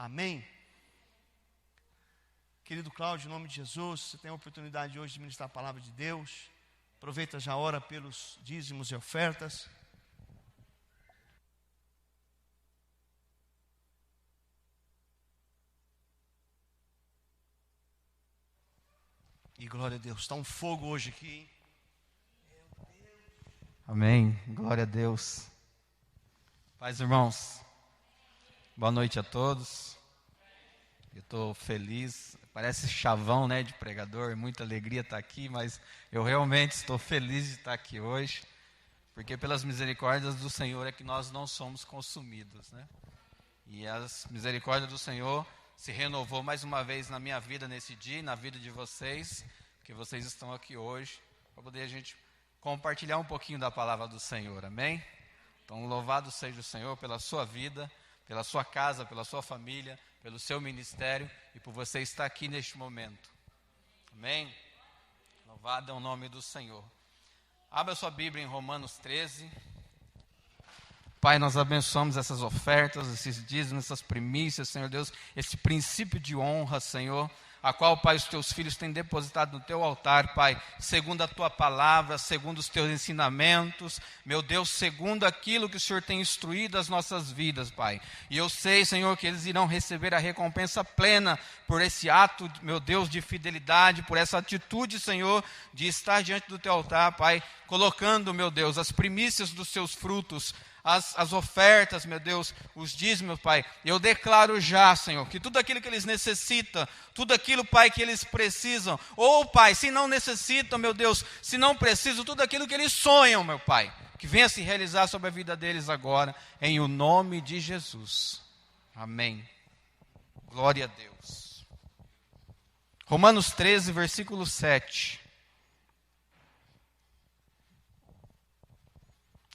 Amém? Querido Cláudio, em nome de Jesus, você tem a oportunidade hoje de ministrar a palavra de Deus. Aproveita já a hora pelos dízimos e ofertas. E glória a Deus, está um fogo hoje aqui, hein? Amém, glória a Deus. Paz, irmãos, boa noite a todos. Eu estou feliz, parece chavão, né, de pregador, muita alegria estar aqui, mas eu realmente estou feliz de estar aqui hoje, porque pelas misericórdias do Senhor é que nós não somos consumidos, né? E as misericórdias do Senhor se renovou mais uma vez na minha vida nesse dia e na vida de vocês, que vocês estão aqui hoje, para poder a gente compartilhar um pouquinho da palavra do Senhor, amém? Então, louvado seja o Senhor pela sua vida, pela sua casa, pela sua família, pelo seu ministério e por você estar aqui neste momento, amém? Louvado é o nome do Senhor. Abra sua Bíblia em Romanos 13. Pai, nós abençoamos essas ofertas, esses dízimos, essas primícias, Senhor Deus, esse princípio de honra, Senhor, a qual, Pai, os teus filhos têm depositado no teu altar, Pai, segundo a tua palavra, segundo os teus ensinamentos, meu Deus, segundo aquilo que o Senhor tem instruído as nossas vidas, Pai. E eu sei, Senhor, que eles irão receber a recompensa plena por esse ato, meu Deus, de fidelidade, por essa atitude, Senhor, de estar diante do teu altar, Pai, colocando, meu Deus, as primícias dos seus frutos, as ofertas, meu Deus, os dízimos, Pai. Eu declaro já, Senhor, que tudo aquilo que eles necessitam, tudo aquilo, Pai, que eles precisam, ou, Pai, se não necessitam, meu Deus, se não precisam, tudo aquilo que eles sonham, meu Pai, que venha se realizar sobre a vida deles agora, em o nome de Jesus. Amém. Glória a Deus. Romanos 13, versículo 7.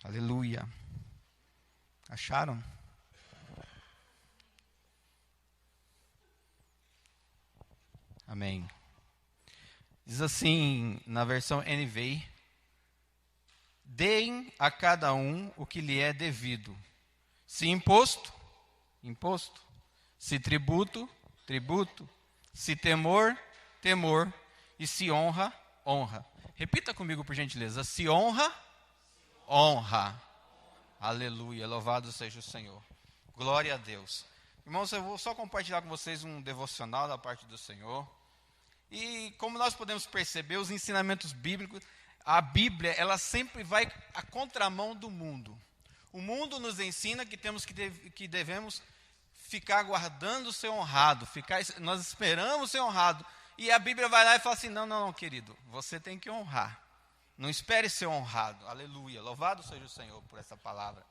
Aleluia. Acharam? Amém. Diz assim na versão NVI: deem a cada um o que lhe é devido. Se imposto, imposto. Se tributo, tributo. Se temor, temor. E se honra, honra. Repita comigo, por gentileza. Se honra, honra. Aleluia, louvado seja o Senhor. Glória a Deus. Irmãos, eu vou só compartilhar com vocês um devocional da parte do Senhor. E como nós podemos perceber, os ensinamentos bíblicos, a Bíblia, ela sempre vai à contramão do mundo. O mundo nos ensina que que devemos ficar aguardando ser honrado, nós esperamos ser honrado. E a Bíblia vai lá e fala assim, não, querido, você tem que honrar. Não espere ser honrado. Aleluia. Louvado seja o Senhor por essa palavra.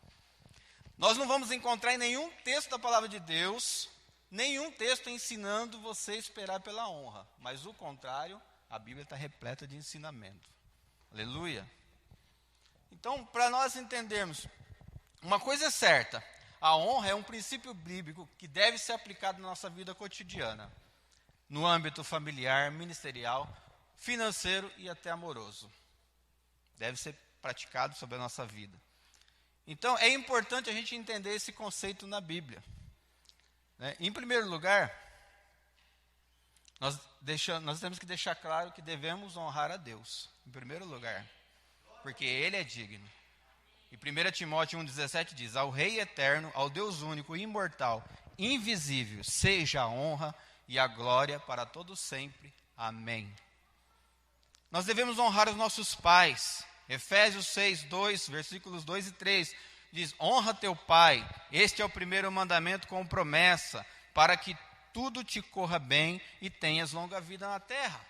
Nós não vamos encontrar em nenhum texto da palavra de Deus, nenhum texto ensinando você a esperar pela honra. Mas o contrário, a Bíblia está repleta de ensinamento. Aleluia. Então, para nós entendermos, uma coisa é certa. A honra é um princípio bíblico que deve ser aplicado na nossa vida cotidiana. No âmbito familiar, ministerial, financeiro e até amoroso. Deve ser praticado sobre a nossa vida. Então, é importante a gente entender esse conceito na Bíblia. Em primeiro lugar, nós temos que deixar claro que devemos honrar a Deus. Em primeiro lugar, porque Ele é digno. E 1 Timóteo 1,17 diz, ao Rei eterno, ao Deus único, imortal, invisível, seja a honra e a glória para todos sempre. Amém. Nós devemos honrar os nossos pais. Efésios 6, 2, versículos 2 e 3, diz, honra teu pai, este é o primeiro mandamento com promessa, para que tudo te corra bem e tenhas longa vida na terra.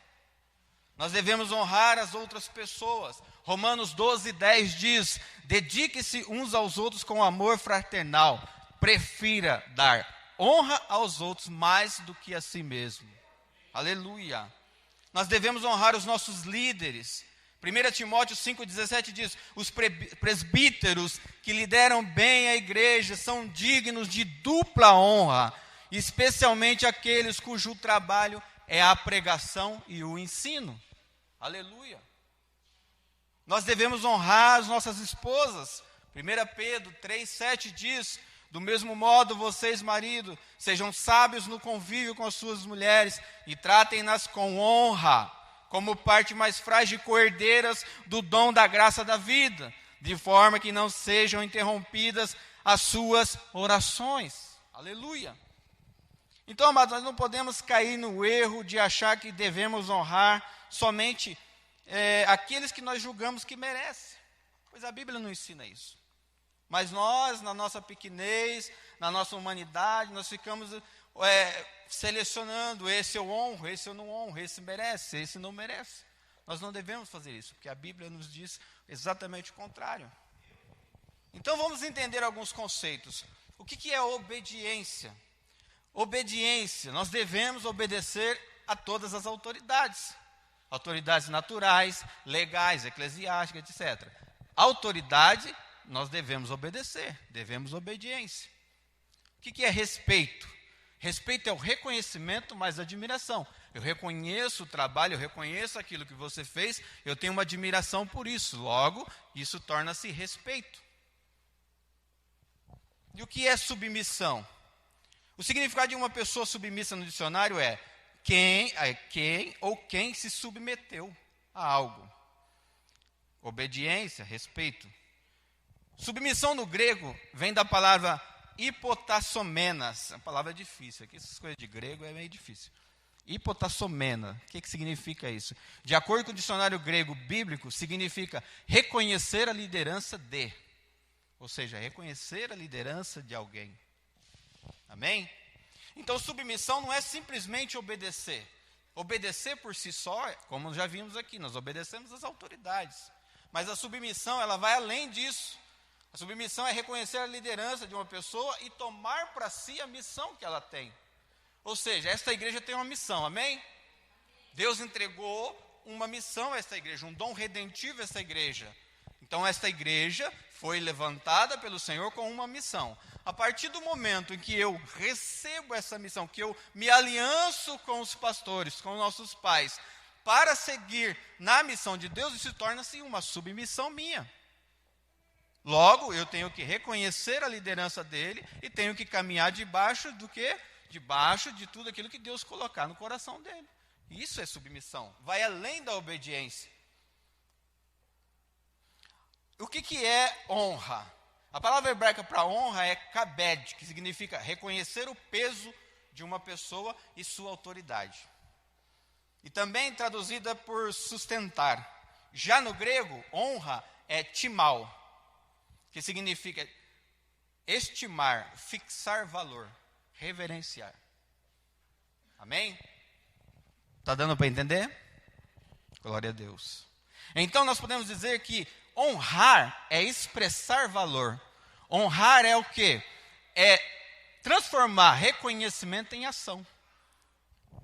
Nós devemos honrar as outras pessoas. Romanos 12, 10 diz, dedique-se uns aos outros com amor fraternal, prefira dar honra aos outros mais do que a si mesmo. Aleluia. Nós devemos honrar os nossos líderes. 1 Timóteo 5,17 diz, os presbíteros que lideram bem a igreja são dignos de dupla honra, especialmente aqueles cujo trabalho é a pregação e o ensino. Aleluia. Nós devemos honrar as nossas esposas. 1 Pedro 3,7 diz, Do mesmo modo, vocês, maridos, sejam sábios no convívio com as suas mulheres e tratem-nas com honra, como parte mais frágil e coerdeiras do dom da graça da vida, de forma que não sejam interrompidas as suas orações. Aleluia! Então, amados, nós não podemos cair no erro de achar que devemos honrar somente aqueles que nós julgamos que merecem, pois a Bíblia não ensina isso. Mas nós, na nossa pequenez, na nossa humanidade, nós ficamos selecionando: esse eu honro, esse eu não honro, esse merece, esse não merece. Nós não devemos fazer isso, porque a Bíblia nos diz exatamente o contrário. Então vamos entender alguns conceitos. O que é obediência? Obediência, nós devemos obedecer a todas as autoridades. Autoridades naturais, legais, eclesiásticas, etc. Autoridade, nós devemos obedecer, devemos obediência. O que é respeito? Respeito é o reconhecimento mais admiração. Eu reconheço o trabalho, eu reconheço aquilo que você fez, eu tenho uma admiração por isso. Logo, isso torna-se respeito. E o que é submissão? O significado de uma pessoa submissa no dicionário é quem se submeteu a algo. Obediência, respeito. Submissão no grego vem da palavra hipotassomenas. A palavra é difícil, aqui essas coisas de grego é meio difícil. Hipotassomena, o que significa isso? De acordo com o dicionário grego bíblico, significa reconhecer a liderança de. Ou seja, reconhecer a liderança de alguém. Amém? Então, submissão não é simplesmente obedecer. Obedecer por si só, como já vimos aqui, nós obedecemos às autoridades. Mas a submissão, ela vai além disso. A submissão é reconhecer a liderança de uma pessoa e tomar para si a missão que ela tem. Ou seja, esta igreja tem uma missão, amém? Deus entregou uma missão a esta igreja, um dom redentivo a esta igreja. Então, esta igreja foi levantada pelo Senhor com uma missão. A partir do momento em que eu recebo essa missão, que eu me alianço com os pastores, com nossos pais, para seguir na missão de Deus, isso torna-se uma submissão minha. Logo, eu tenho que reconhecer a liderança dele e tenho que caminhar debaixo do quê? Debaixo de tudo aquilo que Deus colocar no coração dele. Isso é submissão, vai além da obediência. O que é honra? A palavra hebraica para honra é kabed, que significa reconhecer o peso de uma pessoa e sua autoridade. E também traduzida por sustentar. Já no grego, honra é timal, que significa estimar, fixar valor, reverenciar. Amém? Está dando para entender? Glória a Deus. Então nós podemos dizer que honrar é expressar valor. Honrar é o quê? É transformar reconhecimento em ação.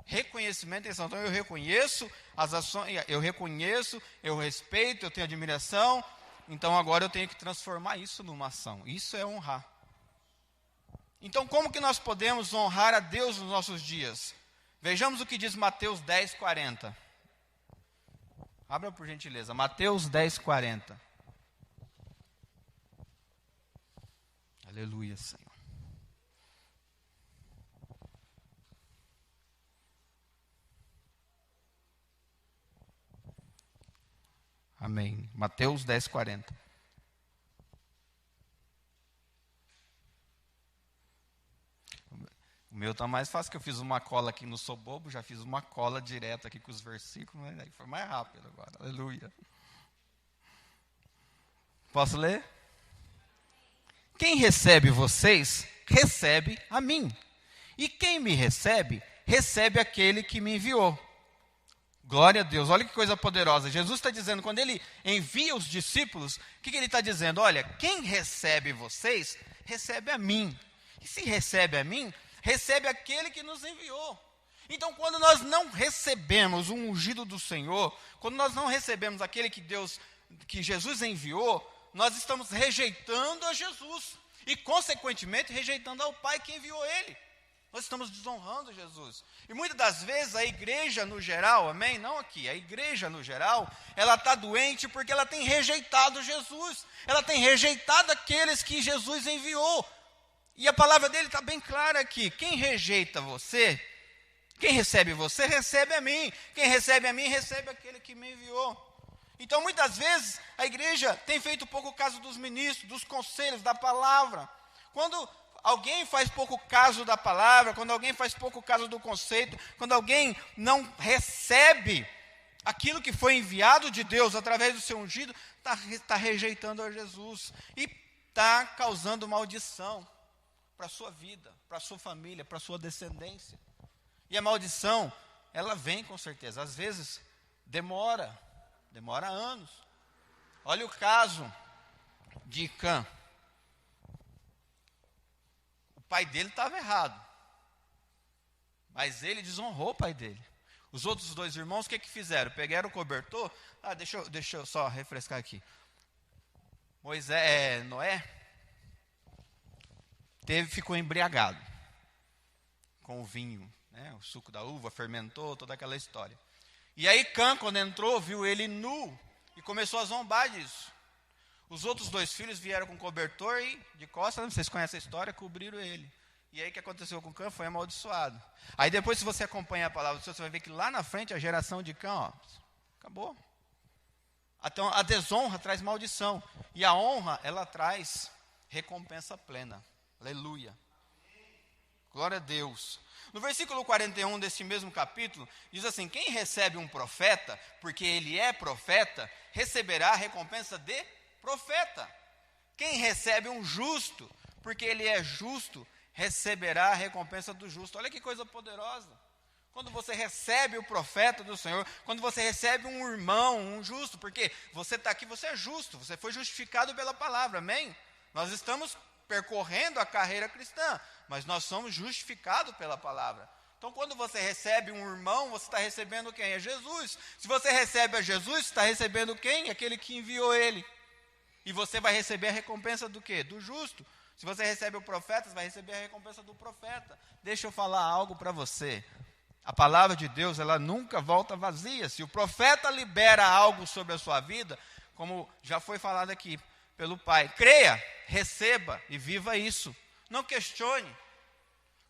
Reconhecimento em ação. Então eu reconheço as ações, eu respeito, eu tenho admiração. Então agora eu tenho que transformar isso numa ação. Isso é honrar. Então como que nós podemos honrar a Deus nos nossos dias? Vejamos o que diz Mateus 10:40. Abra por gentileza, Mateus 10:40. Aleluia, Senhor. Amém. Mateus 10:40. O meu está mais fácil, que eu fiz uma cola aqui no Sou Bobo, já fiz uma cola direto aqui com os versículos, mas aí foi mais rápido agora. Aleluia. Posso ler? Quem recebe vocês, recebe a mim. E quem me recebe, recebe aquele que me enviou. Glória a Deus, olha que coisa poderosa. Jesus está dizendo, quando ele envia os discípulos, o que ele está dizendo? Olha, quem recebe vocês, recebe a mim. E se recebe a mim, recebe aquele que nos enviou. Então, quando nós não recebemos o ungido do Senhor, quando nós não recebemos aquele que Jesus enviou, nós estamos rejeitando a Jesus. E, consequentemente, rejeitando ao Pai que enviou ele. Nós estamos desonrando Jesus. E muitas das vezes a igreja no geral, amém? Não aqui, a igreja no geral, ela está doente porque ela tem rejeitado Jesus. Ela tem rejeitado aqueles que Jesus enviou. E a palavra dele está bem clara aqui. Quem rejeita você, quem recebe você, recebe a mim. Quem recebe a mim, recebe aquele que me enviou. Então, muitas vezes, a igreja tem feito pouco caso dos ministros, dos conselhos, da palavra. Quando alguém faz pouco caso da palavra, quando alguém faz pouco caso do conceito, quando alguém não recebe aquilo que foi enviado de Deus através do seu ungido, está rejeitando a Jesus e está causando maldição para a sua vida, para a sua família, para a sua descendência. E a maldição, ela vem com certeza. Às vezes, demora anos. Olha o caso de Cã. O pai dele estava errado, mas ele desonrou o pai dele. Os outros dois irmãos, o que fizeram? Pegaram o cobertor. Deixa eu só refrescar aqui. Noé ficou embriagado com o vinho, né? O suco da uva fermentou, toda aquela história. E aí Cã, quando entrou, viu ele nu e começou a zombar disso. Os outros dois filhos vieram com cobertor e de costas, vocês conhecem a história, cobriram ele. E aí o que aconteceu com Cã? Foi amaldiçoado. Aí depois, se você acompanhar a palavra do Senhor, você vai ver que lá na frente a geração de Cã, acabou. Então a desonra traz maldição. E a honra, ela traz recompensa plena. Aleluia. Glória a Deus. No versículo 41 desse mesmo capítulo, diz assim: quem recebe um profeta, porque ele é profeta, receberá a recompensa de profeta. Quem recebe um justo, porque ele é justo, receberá a recompensa do justo. Olha que coisa poderosa. Quando você recebe o profeta do Senhor, quando você recebe um irmão, um justo, porque você está aqui, você é justo, você foi justificado pela palavra, amém? Nós estamos percorrendo a carreira cristã, mas nós somos justificados pela palavra. Então, quando você recebe um irmão, você está recebendo quem? É Jesus. Se você recebe a Jesus, você está recebendo quem? Aquele que enviou ele. E você vai receber a recompensa do quê? Do justo. Se você recebe o profeta, você vai receber a recompensa do profeta. Deixa eu falar algo para você. A palavra de Deus, ela nunca volta vazia. Se o profeta libera algo sobre a sua vida, como já foi falado aqui pelo Pai, creia, receba e viva isso. Não questione.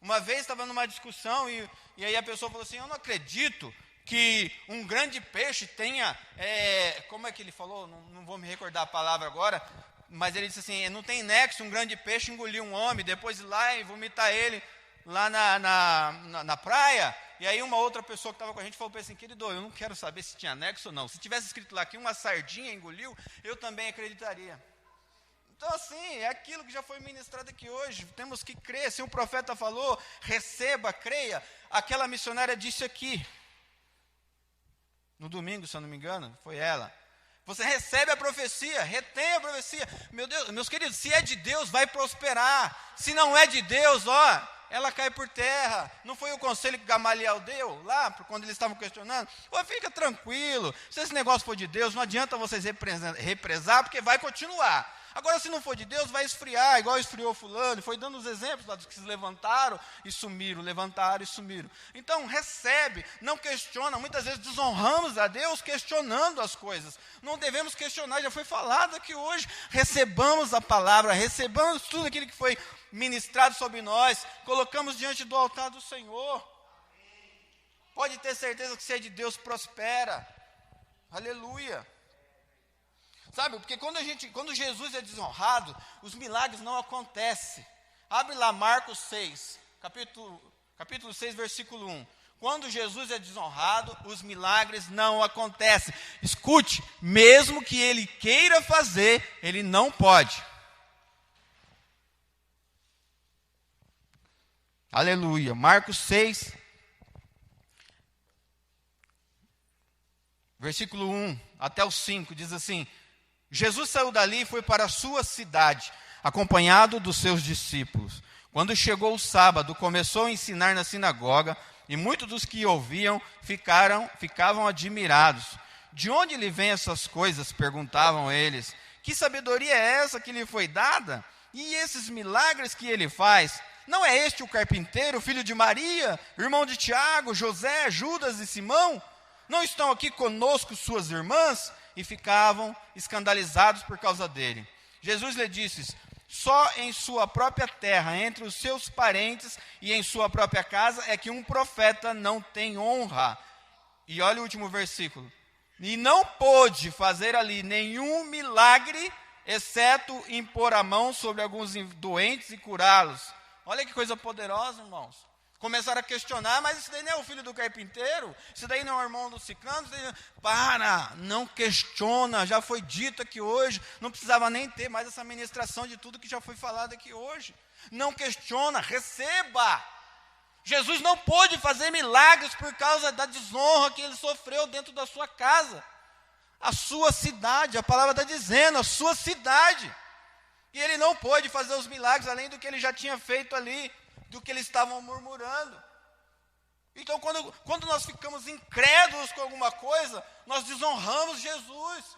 Uma vez estava numa discussão e aí a pessoa falou assim: eu não acredito que um grande peixe tenha, como é que ele falou? Não vou me recordar a palavra agora, mas ele disse assim: não tem nexo um grande peixe engolir um homem, depois ir lá e vomitar ele lá na praia. E aí uma outra pessoa que estava com a gente falou assim: querido, eu não quero saber se tinha nexo ou não. Se tivesse escrito lá que uma sardinha engoliu, eu também acreditaria. Então, assim, é aquilo que já foi ministrado aqui hoje. Temos que crer. Se um profeta falou, receba, creia. Aquela missionária disse aqui, no domingo, se eu não me engano, foi ela. Você recebe a profecia, retém a profecia. Meu Deus, meus queridos, se é de Deus, vai prosperar. Se não é de Deus, ela cai por terra. Não foi o conselho que Gamaliel deu lá, quando eles estavam questionando? Fica tranquilo. Se esse negócio for de Deus, não adianta vocês represar, porque vai continuar. Agora, se não for de Deus, vai esfriar, igual esfriou fulano. Foi dando os exemplos lá dos que se levantaram e sumiram, levantaram e sumiram. Então, recebe, não questiona. Muitas vezes desonramos a Deus questionando as coisas. Não devemos questionar, já foi falado aqui hoje. Recebamos a palavra, recebamos tudo aquilo que foi ministrado sobre nós, colocamos diante do altar do Senhor. Pode ter certeza que se é de Deus, prospera. Aleluia. Sabe, porque quando Jesus é desonrado, os milagres não acontecem. Abre lá Marcos 6, capítulo 6, versículo 1. Quando Jesus é desonrado, os milagres não acontecem. Escute, mesmo que ele queira fazer, ele não pode. Aleluia. Marcos 6, versículo 1 até o 5, diz assim: Jesus saiu dali e foi para a sua cidade, acompanhado dos seus discípulos. Quando chegou o sábado, começou a ensinar na sinagoga, e muitos dos que ouviam ficavam admirados. De onde lhe vêm essas coisas? Perguntavam eles. Que sabedoria é essa que lhe foi dada? E esses milagres que ele faz? Não é este o carpinteiro, filho de Maria, irmão de Tiago, José, Judas e Simão? Não estão aqui conosco suas irmãs? E ficavam escandalizados por causa dele. Jesus lhe disse: Só em sua própria terra, entre os seus parentes e em sua própria casa, é que um profeta não tem honra. E olha o último versículo. E não pôde fazer ali nenhum milagre, exceto impor a mão sobre alguns doentes e curá-los. Olha que coisa poderosa, irmãos. Começaram a questionar, mas isso daí não é o filho do carpinteiro? Isso daí não é o irmão do ciclano? Para, não questiona, já foi dito aqui hoje, não precisava nem ter mais essa ministração de tudo que já foi falado aqui hoje. Não questiona, receba. Jesus não pôde fazer milagres por causa da desonra que ele sofreu dentro da sua casa. A sua cidade, a palavra está dizendo, a sua cidade. E ele não pôde fazer os milagres além do que ele já tinha feito ali, do que eles estavam murmurando. Então, quando nós ficamos incrédulos com alguma coisa, nós desonramos Jesus.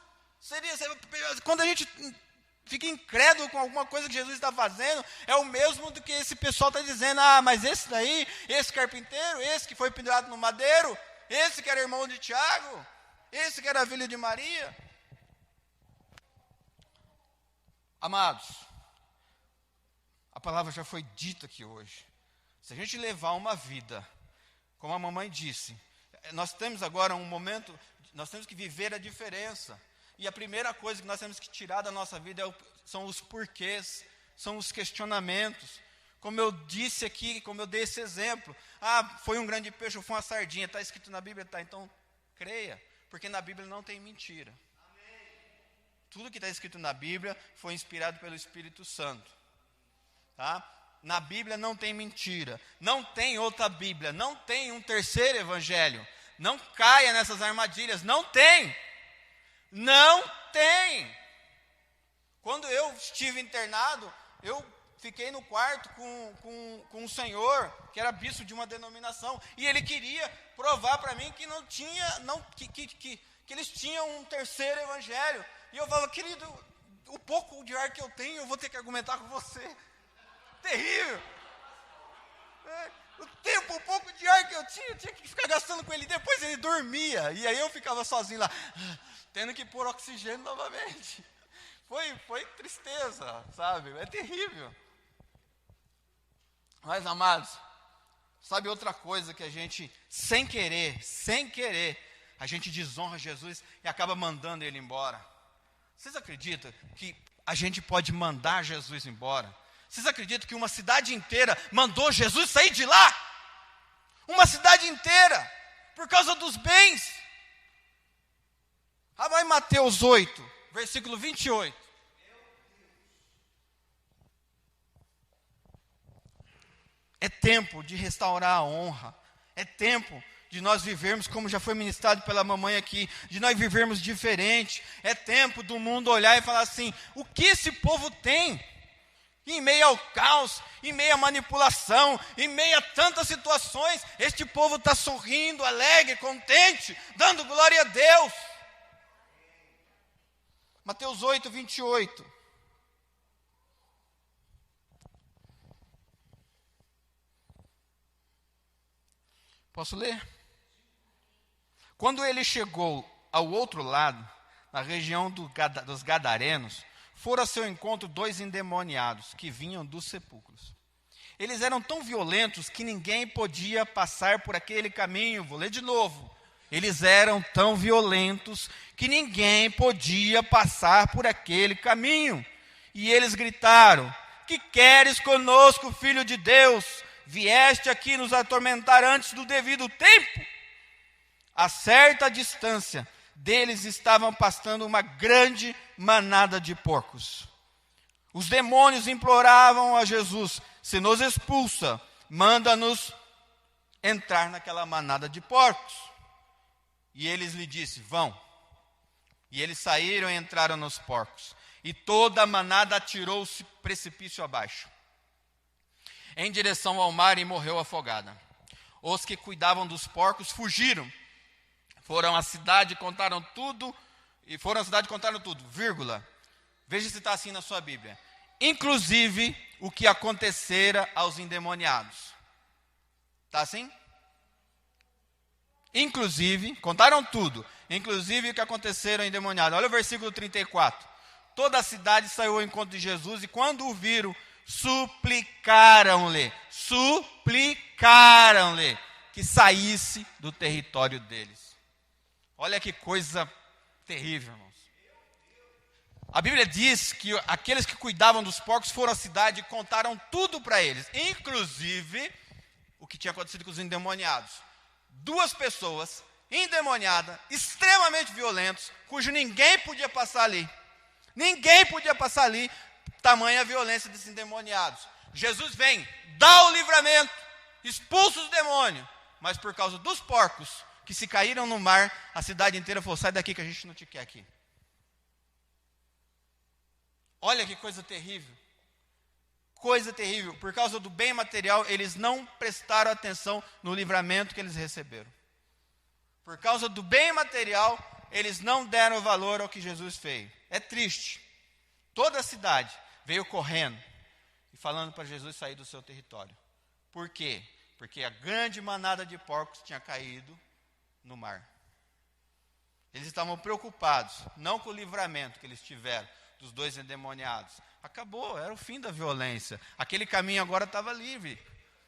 Quando a gente fica incrédulo com alguma coisa que Jesus está fazendo, é o mesmo do que esse pessoal está dizendo. Mas esse daí, esse carpinteiro, esse que foi pendurado no madeiro, esse que era irmão de Tiago, esse que era filho de Maria. Amados, a palavra já foi dita aqui hoje. Se a gente levar uma vida, como a mamãe disse, nós temos agora um momento, nós temos que viver a diferença. E a primeira coisa que nós temos que tirar da nossa vida são os porquês, são os questionamentos. Como eu disse aqui, como eu dei esse exemplo. Foi um grande peixe ou foi uma sardinha, está escrito na Bíblia? Tá, então creia, porque na Bíblia não tem mentira. Tudo que está escrito na Bíblia foi inspirado pelo Espírito Santo. Tá? Na Bíblia não tem mentira. Não tem outra Bíblia. Não tem um terceiro evangelho. Não caia nessas armadilhas. Não tem. Não tem. Quando eu estive internado, eu fiquei no quarto com um senhor, que era bispo de uma denominação, e ele queria provar para mim que não tinha, que eles tinham um terceiro evangelho. E eu falava, querido, o pouco de ar que eu tenho, eu vou ter que argumentar com você. Terrível. O pouco de ar que eu tinha que ficar gastando com ele. Depois ele dormia, e aí eu ficava sozinho lá, tendo que pôr oxigênio novamente. Foi tristeza, sabe? É terrível. Mas, amados, sabe outra coisa que a gente, sem querer, a gente desonra Jesus e acaba mandando ele embora? Vocês acreditam que a gente pode mandar Jesus embora? Vocês acreditam que uma cidade inteira mandou Jesus sair de lá? Uma cidade inteira, por causa dos bens. Vai Mateus 8, versículo 28. É tempo de restaurar a honra. É tempo de nós vivermos, como já foi ministrado pela mamãe aqui, de nós vivermos diferente. É tempo do mundo olhar e falar assim, o que esse povo tem? Em meio ao caos, em meio à manipulação, em meio a tantas situações, este povo está sorrindo, alegre, contente, dando glória a Deus. Mateus 8, 28. Posso ler? Quando ele chegou ao outro lado, na região dos Gadarenos, foram a seu encontro 2 endemoniados que vinham dos sepulcros. Eles eram tão violentos que ninguém podia passar por aquele caminho. Vou ler de novo. Eles eram tão violentos que ninguém podia passar por aquele caminho. E eles gritaram, que queres conosco, filho de Deus? Vieste aqui nos atormentar antes do devido tempo? A certa distância deles estavam pastando uma grande manada de porcos. Os demônios imploravam a Jesus, se nos expulsa, manda-nos entrar naquela manada de porcos. E eles lhe disseram, vão. E eles saíram e entraram nos porcos. E toda a manada atirou-se precipício abaixo, em direção ao mar, e morreu afogada. Os que cuidavam dos porcos fugiram. Foram à cidade e contaram tudo, vírgula. Veja se está assim na sua Bíblia. Inclusive o que acontecera aos endemoniados. Está assim? Inclusive, contaram tudo. Inclusive o que acontecera ao endemoniado. Olha o versículo 34. toda a cidade saiu ao encontro de Jesus, e quando o viram, suplicaram-lhe que saísse do território deles. Olha que coisa terrível, irmãos. A Bíblia diz que aqueles que cuidavam dos porcos foram à cidade e contaram tudo para eles, inclusive o que tinha acontecido com os endemoniados. 2 pessoas endemoniadas, extremamente violentos, cujo ninguém podia passar ali. Ninguém podia passar ali, tamanha violência desses endemoniados. Jesus vem, dá o livramento, expulsa os demônios, mas por causa dos porcos que se caíram no mar, a cidade inteira falou: sai daqui que a gente não te quer aqui. Olha que coisa terrível. Coisa terrível. Por causa do bem material, eles não prestaram atenção no livramento que eles receberam. Por causa do bem material, eles não deram valor ao que Jesus fez. É triste. Toda a cidade veio correndo e falando para Jesus sair do seu território. Por quê? Porque a grande manada de porcos tinha caído no mar. Eles estavam preocupados, não com o livramento que eles tiveram dos 2 endemoniados. Acabou, era o fim da violência. Aquele caminho agora estava livre.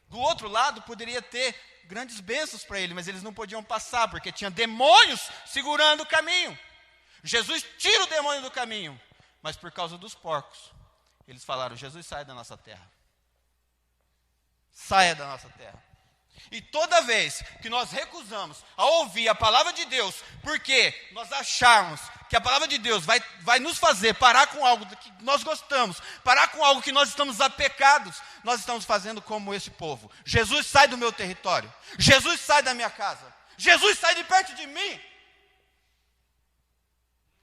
Do outro lado poderia ter grandes bênçãos para ele, mas eles não podiam passar, porque tinha demônios segurando o caminho. Jesus tira o demônio do caminho, mas por causa dos porcos, eles falaram: Jesus, saia da nossa terra. Saia da nossa terra. E toda vez que nós recusamos a ouvir a palavra de Deus, porque nós acharmos que a palavra de Deus vai nos fazer parar com algo que nós gostamos, parar com algo que nós estamos apecados, nós estamos fazendo como esse povo. Jesus, sai do meu território. Jesus, sai da minha casa. Jesus, sai de perto de mim.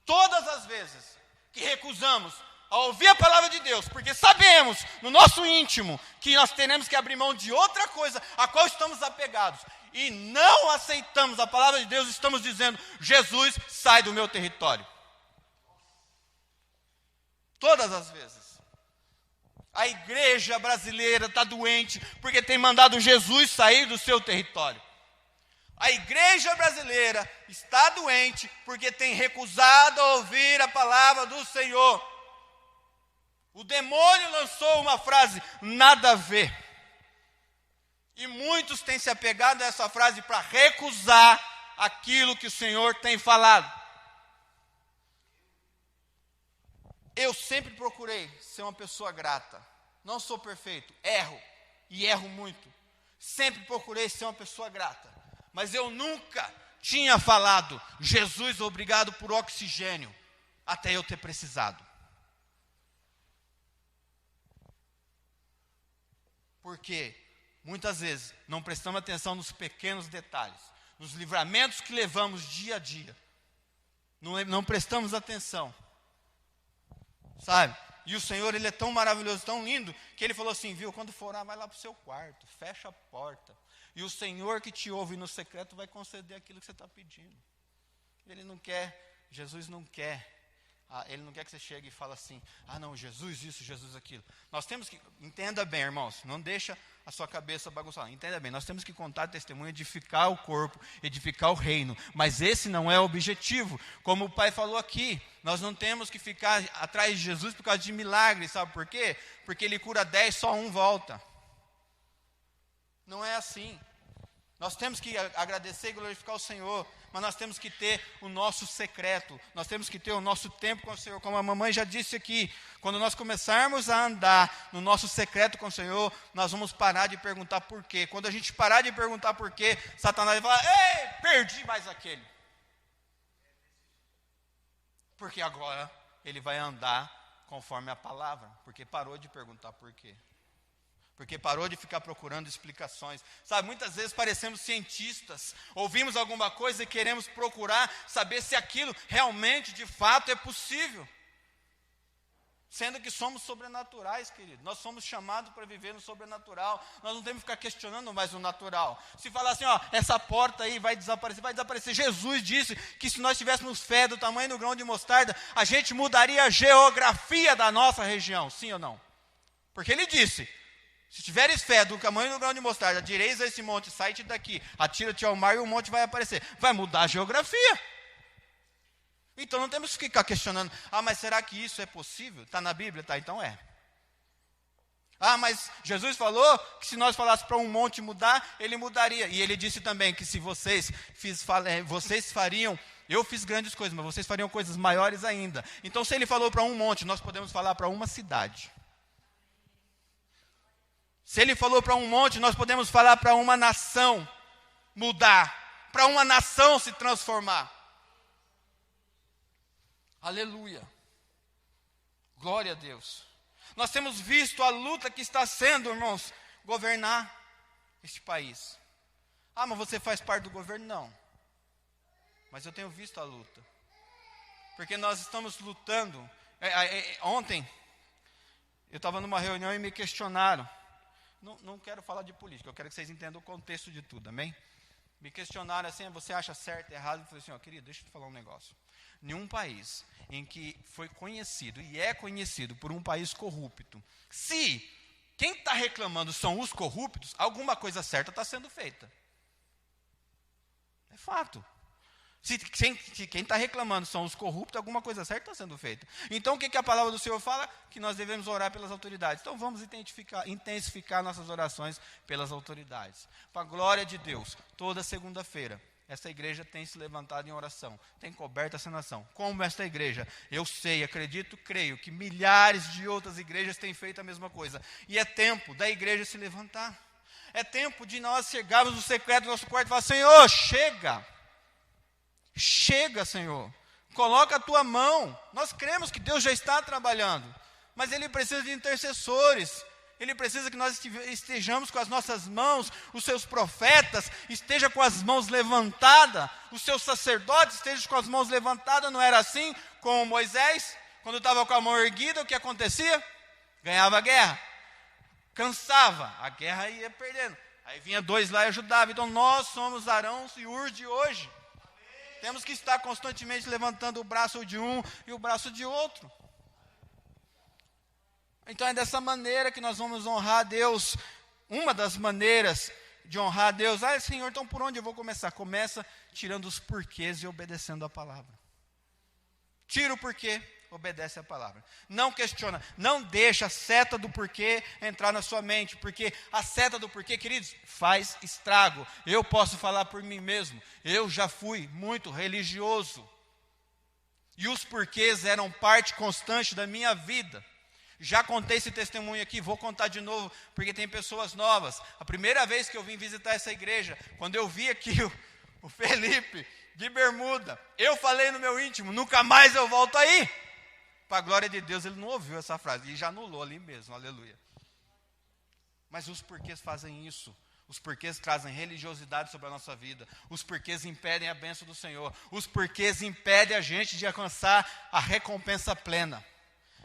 Todas as vezes que recusamos a ouvir a palavra de Deus, porque sabemos no nosso íntimo que nós teremos que abrir mão de outra coisa a qual estamos apegados, e não aceitamos a palavra de Deus, estamos dizendo: Jesus, sai do meu território. Todas as vezes. A igreja brasileira está doente porque tem mandado Jesus sair do seu território. A igreja brasileira está doente porque tem recusado a ouvir a palavra do Senhor. O demônio lançou uma frase: nada a ver. E muitos têm se apegado a essa frase para recusar aquilo que o Senhor tem falado. Eu sempre procurei ser uma pessoa grata. Não sou perfeito, erro, e erro muito. Sempre procurei ser uma pessoa grata. Mas eu nunca tinha falado: Jesus, obrigado por oxigênio, até eu ter precisado. Porque muitas vezes não prestamos atenção nos pequenos detalhes, nos livramentos que levamos dia a dia. Não prestamos atenção, sabe? E o Senhor, Ele é tão maravilhoso, tão lindo, que Ele falou assim: viu, quando for orar, vai lá para o seu quarto, fecha a porta, e o Senhor que te ouve no secreto vai conceder aquilo que você está pedindo. Ele não quer, Jesus não quer. Ele não quer que você chegue e fale assim: ah não, Jesus isso, Jesus aquilo. Nós temos que, entenda bem, irmãos, não deixa a sua cabeça bagunçada. Entenda bem, nós temos que contar testemunho, edificar o corpo, edificar o reino. Mas esse não é o objetivo. Como o Pai falou aqui, nós não temos que ficar atrás de Jesus por causa de milagres, sabe por quê? Porque Ele cura 10, só um volta. Não é assim. Nós temos que agradecer e glorificar o Senhor, mas nós temos que ter o nosso secreto, nós temos que ter o nosso tempo com o Senhor. Como a mamãe já disse aqui, quando nós começarmos a andar no nosso secreto com o Senhor, nós vamos parar de perguntar por quê. Quando a gente parar de perguntar por quê, Satanás vai falar: ei, perdi mais aquele. Porque agora ele vai andar conforme a palavra, porque parou de perguntar por quê. Porque parou de ficar procurando explicações. Sabe, muitas vezes parecemos cientistas. Ouvimos alguma coisa e queremos procurar saber se aquilo realmente, de fato, é possível. Sendo que somos sobrenaturais, querido. Nós somos chamados para viver no sobrenatural. Nós não temos que ficar questionando mais o natural. Se falar assim, ó, essa porta aí vai desaparecer, vai desaparecer. Jesus disse que se nós tivéssemos fé do tamanho do grão de mostarda, a gente mudaria a geografia da nossa região. Sim ou não? Porque Ele disse: se tiveres fé do tamanho do grão de mostarda, direis a esse monte: sai-te daqui, atira-te ao mar e o monte vai aparecer. Vai mudar a geografia. Então não temos que ficar questionando, mas será que isso é possível? Está na Bíblia? Tá, então é. Mas Jesus falou que se nós falássemos para um monte mudar, ele mudaria. E ele disse também que se vocês fariam, eu fiz grandes coisas, mas vocês fariam coisas maiores ainda. Então se ele falou para um monte, nós podemos falar para uma cidade. Se ele falou para um monte, nós podemos falar para uma nação mudar, para uma nação se transformar. Aleluia. Glória a Deus. Nós temos visto a luta que está sendo, irmãos, governar este país. Mas você faz parte do governo? Não. Mas eu tenho visto a luta. Porque nós estamos lutando. Ontem, eu estava numa reunião e me questionaram. Não quero falar de política, eu quero que vocês entendam o contexto de tudo, amém? Me questionaram assim, você acha certo, errado? Eu falei assim, querido, deixa eu te falar um negócio. Nenhum país em que foi conhecido e é conhecido por um país corrupto, se quem está reclamando são os corruptos, alguma coisa certa está sendo feita. É fato. Se quem está reclamando são os corruptos, alguma coisa certa está sendo feita. Então o que a palavra do Senhor fala? Que nós devemos orar pelas autoridades. Então vamos intensificar nossas orações pelas autoridades. Para a glória de Deus, toda segunda-feira, essa igreja tem se levantado em oração, tem coberto essa nação. Como esta igreja? Eu sei, acredito, creio que milhares de outras igrejas têm feito a mesma coisa. E é tempo da igreja se levantar. É tempo de nós chegarmos no secreto do nosso quarto e falar, Senhor, chega. Chega, Senhor. Coloca a tua mão. Nós cremos que Deus já está trabalhando. Mas Ele precisa de intercessores. Ele precisa que nós estejamos com as nossas mãos, os seus profetas estejam com as mãos levantadas, os seus sacerdotes estejam com as mãos levantadas. Não era assim com Moisés? Quando estava com a mão erguida, o que acontecia? Ganhava a guerra. Cansava, a guerra ia perdendo. Aí vinha dois lá e ajudava. Então nós somos Arão e Ur de hoje. Temos que estar constantemente levantando o braço de um e o braço de outro. Então é dessa maneira que nós vamos honrar a Deus. Uma das maneiras de honrar a Deus. Senhor, então por onde eu vou começar? Começa tirando os porquês e obedecendo a palavra. Tira o porquê, obedece a palavra. Não questiona, não deixa a seta do porquê entrar na sua mente. Porque a seta do porquê, queridos, faz estrago. Eu posso falar por mim mesmo. Eu já fui muito religioso. E os porquês eram parte constante da minha vida. Já contei esse testemunho aqui, vou contar de novo, porque tem pessoas novas. A primeira vez que eu vim visitar essa igreja, quando eu vi aqui o Felipe de bermuda, eu falei no meu íntimo, nunca mais eu volto aí. Para a glória de Deus, ele não ouviu essa frase, e já anulou ali mesmo, aleluia. Mas os porquês fazem isso. Os porquês trazem religiosidade sobre a nossa vida. Os porquês impedem a bênção do Senhor. Os porquês impedem a gente de alcançar a recompensa plena.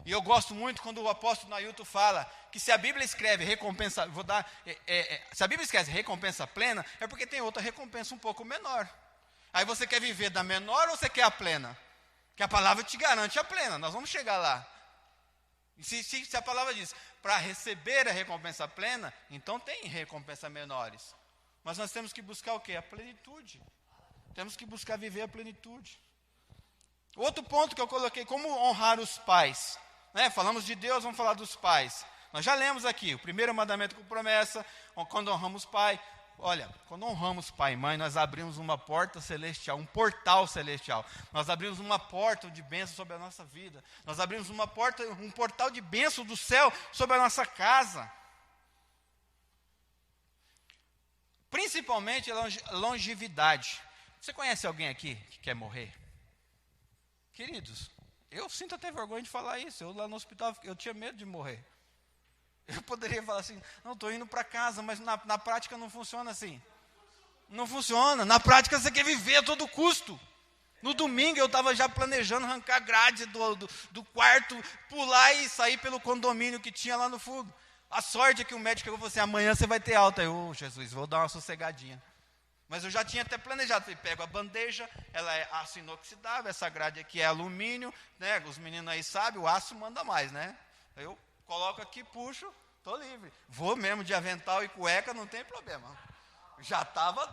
E eu gosto muito quando o apóstolo Nailton fala que se a Bíblia escreve recompensa, se a Bíblia escreve recompensa plena, é porque tem outra recompensa um pouco menor. Aí você quer viver da menor ou você quer a plena? Que a palavra te garante a plena, nós vamos chegar lá. E se a palavra diz, para receber a recompensa plena, então tem recompensa menores. Mas nós temos que buscar o quê? A plenitude. Temos que buscar viver a plenitude. Outro ponto que eu coloquei, como honrar os pais. Falamos de Deus, vamos falar dos pais. Nós já lemos aqui, o primeiro mandamento com promessa, quando honramos pai. Olha, quando honramos pai e mãe, nós abrimos uma porta celestial, um portal celestial. Nós abrimos uma porta de bênção sobre a nossa vida. Nós abrimos um portal de bênção do céu sobre a nossa casa. Principalmente a longevidade. Você conhece alguém aqui que quer morrer? Queridos, eu sinto até vergonha de falar isso. Eu lá no hospital, eu tinha medo de morrer. Eu poderia falar assim, não, estou indo para casa, mas na prática não funciona assim. Não funciona. Na prática você quer viver a todo custo. No domingo eu estava já planejando arrancar a grade do quarto, pular e sair pelo condomínio que tinha lá no fundo. A sorte é que o médico falou assim, amanhã você vai ter alta. Eu, Jesus, vou dar uma sossegadinha. Mas eu já tinha até planejado, falei, pego a bandeja, ela é aço inoxidável, essa grade aqui é alumínio, né? Os meninos aí sabem, o aço manda mais, né? Eu coloco aqui, puxo, estou livre. Vou mesmo de avental e cueca, não tem problema.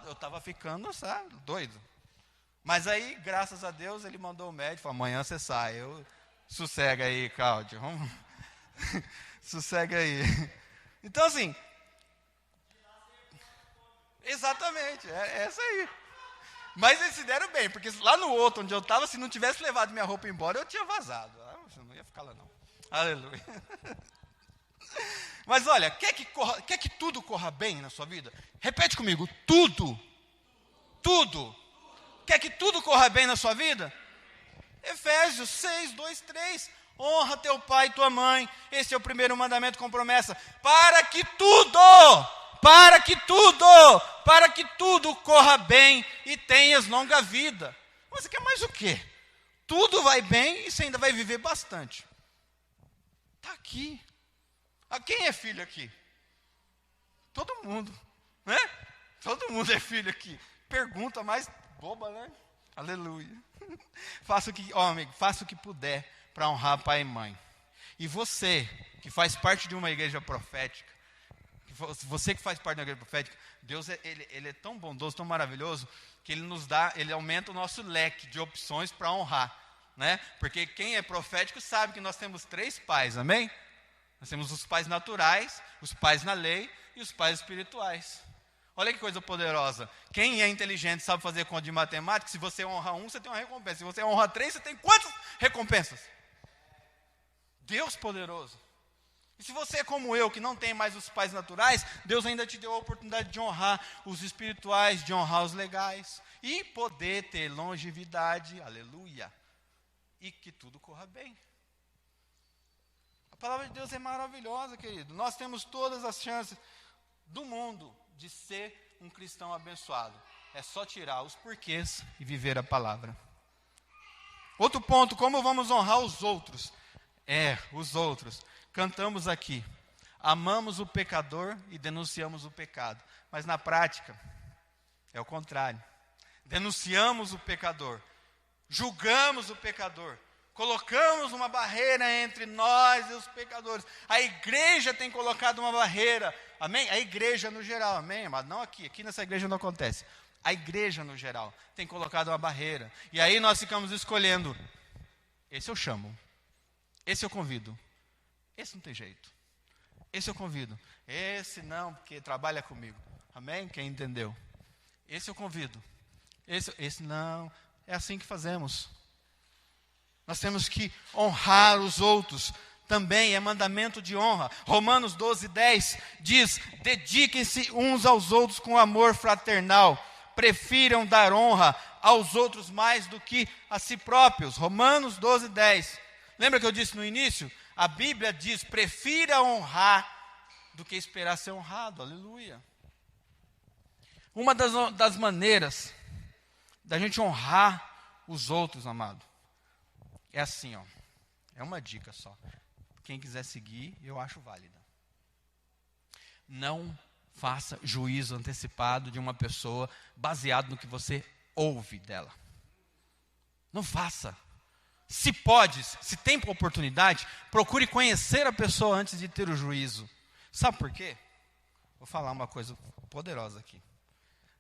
Eu estava ficando, sabe, doido. Mas aí, graças a Deus, ele mandou o médico, falou, amanhã você sai. Sossega aí, Cláudio. Vamos... Sossega aí. Então, assim... Exatamente, é essa aí. Mas eles se deram bem, porque lá no outro, onde eu estava, se não tivesse levado minha roupa embora, eu tinha vazado. Eu não ia ficar lá, não. Aleluia. Mas olha, quer que tudo corra bem na sua vida? Repete comigo, tudo. Tudo. Quer que tudo corra bem na sua vida? Efésios 6, 2, 3. Honra teu pai e tua mãe. Esse é o primeiro mandamento com promessa. Para que tudo corra bem e tenhas longa vida. Você quer mais o quê? Tudo vai bem e você ainda vai viver bastante. Está aqui. Quem é filho aqui? Todo mundo, né? Todo mundo é filho aqui. Pergunta mais boba, né? Aleluia. Faça o que puder para honrar pai e mãe. E você, que faz parte de uma igreja profética, você que faz parte da igreja profética, Deus ele é tão bondoso, tão maravilhoso, que ele aumenta o nosso leque de opções para honrar, né? Porque quem é profético sabe que nós temos 3 pais, amém? Nós temos os pais naturais, os pais na lei e os pais espirituais. Olha que coisa poderosa. Quem é inteligente sabe fazer conta de matemática. Se você honra 1, você tem uma recompensa. Se você honra 3, você tem quantas recompensas? Deus poderoso. E se você é como eu, que não tem mais os pais naturais, Deus ainda te deu a oportunidade de honrar os espirituais, de honrar os legais. E poder ter longevidade, aleluia. E que tudo corra bem. A palavra de Deus é maravilhosa, querido. Nós temos todas as chances do mundo de ser um cristão abençoado. É só tirar os porquês e viver a palavra. Outro ponto, como vamos honrar os outros? Os outros. Cantamos aqui. Amamos o pecador e denunciamos o pecado. Mas na prática, é o contrário. Denunciamos o pecador. Julgamos o pecador. Colocamos uma barreira entre nós e os pecadores. A igreja tem colocado uma barreira. Amém? A igreja no geral, amém, amado? Não aqui. Aqui nessa igreja não acontece. A igreja no geral tem colocado uma barreira. E aí nós ficamos escolhendo. Esse eu chamo. Esse eu convido. Esse não tem jeito. Esse eu convido. Esse não, porque trabalha comigo. Amém? Quem entendeu? Esse eu convido. Esse não. É assim que fazemos. Nós temos que honrar os outros. Também é mandamento de honra. Romanos 12, 10 diz: dediquem-se uns aos outros com amor fraternal. Prefiram dar honra aos outros mais do que a si próprios. Romanos 12, 10. Lembra que eu disse no início? A Bíblia diz: prefira honrar do que esperar ser honrado. Aleluia. Uma das maneiras da gente honrar os outros, amado, é assim, ó. É uma dica só. Quem quiser seguir, eu acho válida. Não faça juízo antecipado de uma pessoa baseado no que você ouve dela. Não faça. Se pode, se tem oportunidade, procure conhecer a pessoa antes de ter o juízo. Sabe por quê? Vou falar uma coisa poderosa aqui.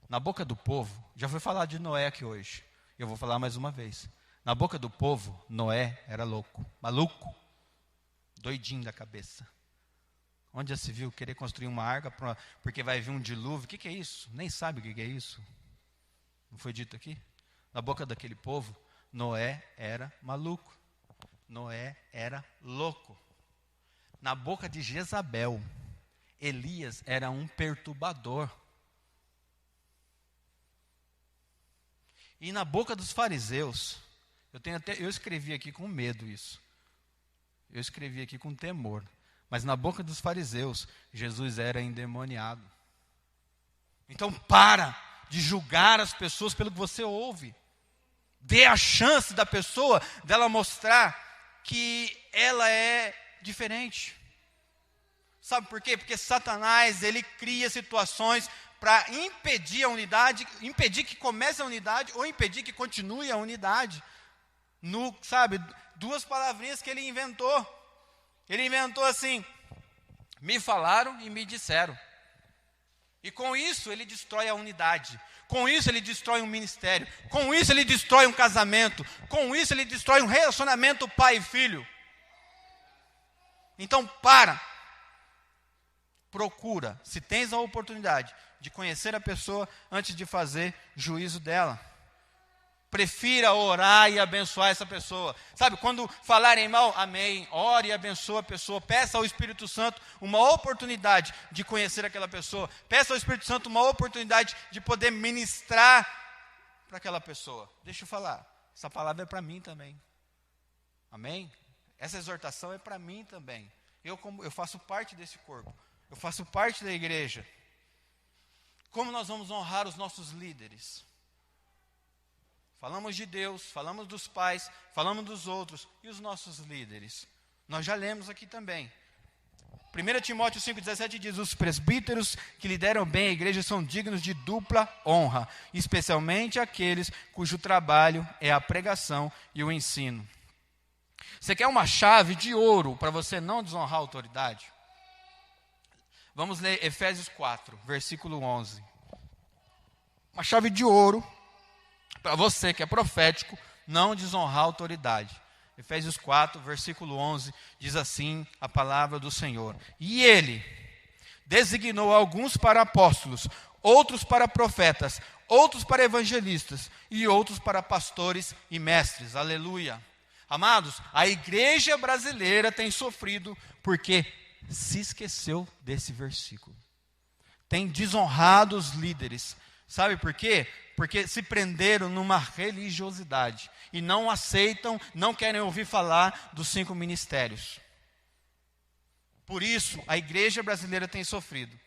Na boca do povo, já foi falar de Noé aqui hoje. Eu vou falar mais uma vez. Na boca do povo, Noé era louco, maluco, doidinho da cabeça. Onde já se viu querer construir uma arca porque vai vir um dilúvio? O que é isso? Nem sabe o que é isso. Não foi dito aqui? Na boca daquele povo, Noé era maluco. Noé era louco. Na boca de Jezabel, Elias era um perturbador. E na boca dos fariseus, eu escrevi aqui com medo isso. Eu escrevi aqui com temor. Mas na boca dos fariseus, Jesus era endemoniado. Então para de julgar as pessoas pelo que você ouve. Dê a chance da pessoa, dela mostrar que ela é diferente. Sabe por quê? Porque Satanás, ele cria situações para impedir a unidade, impedir que comece a unidade ou impedir que continue a unidade. Duas palavrinhas que ele inventou. Ele inventou assim: me falaram e me disseram. E com isso ele destrói a unidade. Com isso ele destrói um ministério. Com isso ele destrói um casamento. Com isso ele destrói um relacionamento pai e filho. Então procura, se tens a oportunidade de conhecer a pessoa antes de fazer juízo dela. Prefira orar e abençoar essa pessoa. Sabe, quando falarem mal, amém, ore e abençoe a pessoa. Peça ao Espírito Santo uma oportunidade de conhecer aquela pessoa. Peça ao Espírito Santo uma oportunidade de poder ministrar para aquela pessoa. Deixa eu falar, essa palavra é para mim também. Amém? Essa exortação é para mim também. Eu faço parte desse corpo. Eu faço parte da igreja. Como nós vamos honrar os nossos líderes? Falamos de Deus, falamos dos pais, falamos dos outros. E os nossos líderes? Nós já lemos aqui também. 1 Timóteo 5,17 diz: os presbíteros que lideram bem a igreja são dignos de dupla honra, especialmente aqueles cujo trabalho é a pregação e o ensino. Você quer uma chave de ouro para você não desonrar a autoridade? Vamos ler Efésios 4, versículo 11. Uma chave de ouro para você que é profético não desonrar a autoridade. Efésios 4, versículo 11, diz assim a palavra do Senhor: e ele designou alguns para apóstolos, outros para profetas, outros para evangelistas e outros para pastores e mestres. Aleluia. Amados, a igreja brasileira tem sofrido porque se esqueceu desse versículo. Tem desonrado os líderes. Sabe por quê? Porque se prenderam numa religiosidade e não aceitam, não querem ouvir falar dos 5 ministérios. Por isso, a igreja brasileira tem sofrido.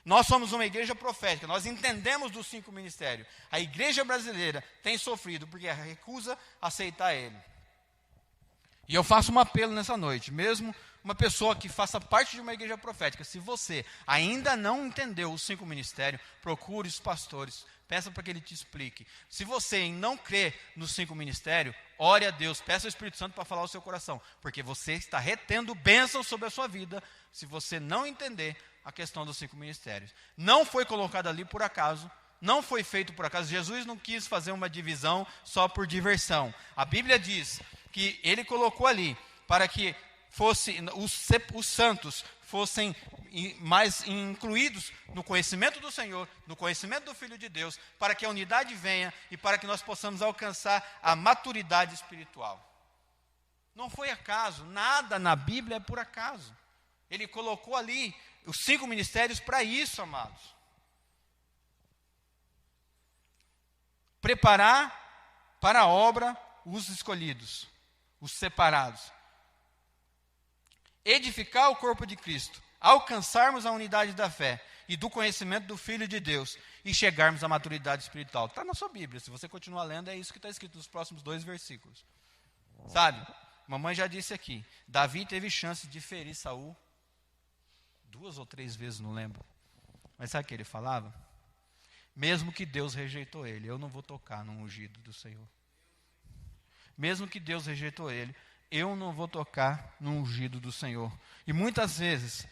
Nós somos uma igreja profética, nós entendemos dos 5 ministérios. A igreja brasileira tem sofrido porque recusa aceitar ele. E eu faço um apelo nessa noite, mesmo uma pessoa que faça parte de uma igreja profética, se você ainda não entendeu os 5 ministérios, procure os pastores, peça para que ele te explique. Se você não crê nos 5 ministérios, ore a Deus, peça ao Espírito Santo para falar ao seu coração, porque você está retendo bênçãos sobre a sua vida, se você não entender a questão dos 5 ministérios. Não foi colocado ali por acaso, não foi feito por acaso. Jesus não quis fazer uma divisão só por diversão. A Bíblia diz que ele colocou ali para que os santos fossem mais incluídos no conhecimento do Senhor, no conhecimento do Filho de Deus, para que a unidade venha e para que nós possamos alcançar a maturidade espiritual. Não foi acaso, nada na Bíblia é por acaso. Ele colocou ali os 5 ministérios para isso, amados. Preparar para a obra os escolhidos, os separados. Edificar o corpo de Cristo, alcançarmos a unidade da fé e do conhecimento do Filho de Deus e chegarmos à maturidade espiritual. Está na sua Bíblia, se você continuar lendo, é isso que está escrito nos próximos 2 versículos. Sabe, mamãe já disse aqui, Davi teve chance de ferir Saul 2 ou 3 vezes, não lembro. Mas sabe o que ele falava? Mesmo que Deus rejeitou ele, eu não vou tocar no ungido do Senhor. Mesmo que Deus rejeitou ele, eu não vou tocar no ungido do Senhor. E muitas vezes,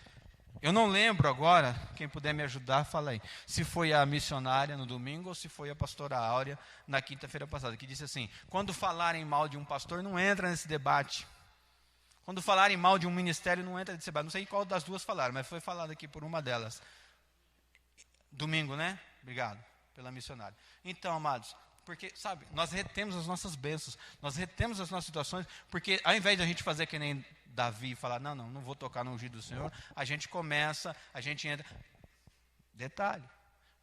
eu não lembro agora, quem puder me ajudar, fala aí, se foi a missionária no domingo ou se foi a pastora Áurea na quinta-feira passada, que disse assim, quando falarem mal de um pastor, não entra nesse debate. Quando falarem mal de um ministério, não entra nesse debate. Não sei qual das duas falaram, mas foi falado aqui por uma delas. Domingo, né? Obrigado pela missionária. Então, amados, porque, sabe, nós retemos as nossas bênçãos, nós retemos as nossas situações, porque ao invés de a gente fazer que nem Davi e falar, não vou tocar no ungido do Senhor, a gente começa, a gente entra. Detalhe,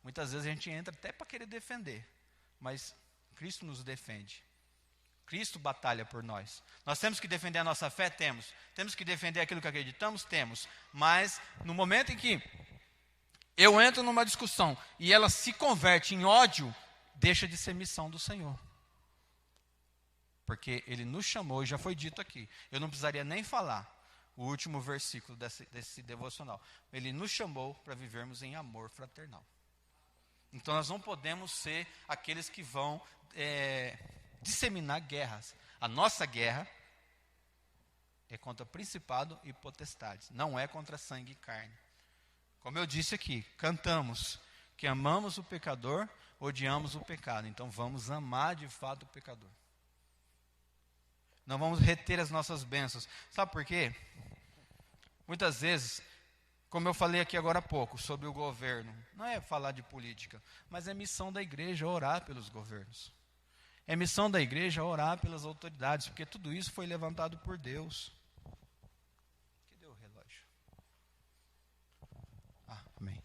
muitas vezes a gente entra até para querer defender, mas Cristo nos defende. Cristo batalha por nós. Nós temos que defender a nossa fé? Temos. Temos que defender aquilo que acreditamos? Temos. Mas no momento em que eu entro numa discussão e ela se converte em ódio, deixa de ser missão do Senhor. Porque Ele nos chamou, e já foi dito aqui, eu não precisaria nem falar o último versículo desse devocional. Ele nos chamou para vivermos em amor fraternal. Então nós não podemos ser aqueles que vão disseminar guerras. A nossa guerra é contra principado e potestades, não é contra sangue e carne. Como eu disse aqui, cantamos que amamos o pecador, odiamos o pecado. Então vamos amar de fato o pecador. Não vamos reter as nossas bênçãos. Sabe por quê? Muitas vezes, como eu falei aqui agora há pouco, sobre o governo, não é falar de política, mas é missão da igreja orar pelos governos. É missão da igreja orar pelas autoridades, porque tudo isso foi levantado por Deus. Cadê o relógio? Amém.